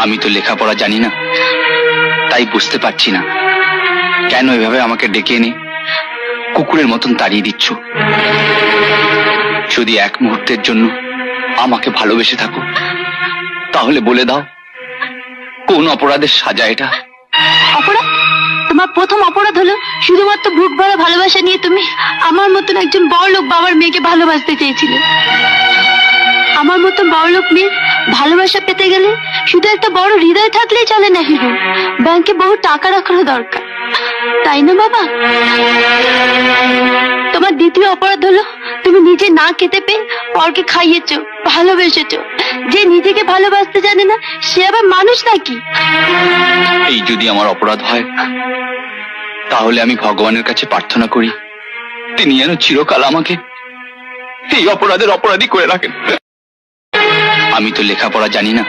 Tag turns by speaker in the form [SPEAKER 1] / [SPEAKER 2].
[SPEAKER 1] আমি তো লেখাপড়া জানি না, তাই বুঝতে পারছি না কেন এভাবে আমাকে ডেকে এনে কুকুরের মতন তাড়িয়ে দিচ্ছ। যদি এক মুহূর্তের জন্য আমাকে ভালোবেসে থাকো তাহলে বলে দাও কোন অপরাধের সাজা এটা?
[SPEAKER 2] অপরাধ? তোমার প্রথম অপরাধ হলো শুধুমাত্র বুক ভরা ভালোবাসা নিয়ে তুমি আমার মতন একজন বড়লোক বাবার মেয়েকে ভালোবাসতে চেয়েছিলে। আমার মতন বড়লোক মেয়ে ভালোবাসা পেতে গেলে শুধু একটা বড় হৃদয় থাকলেই চলে না হিরো, ব্যাংকে বহু টাকা রাখারও দরকার, তাই না বাবা? তোমার দ্বিতীয় অপরাধ হলো তুমি নিজে না খেতে পেয়ে পরকে খাইয়েছো, ভালোবেসেছো। যে নিজেকে ভালোবাসতে জানে না সে আবার মানুষ নাকি?
[SPEAKER 1] এই যদি আমার অপরাধ হয় তাহলে আমি ভগবানের কাছে প্রার্থনা করি তিনি যেন চিরকাল আমাকে এই অপরাধের অপরাধী করে রাখেন। আমি তো লেখাপড়া জানি না,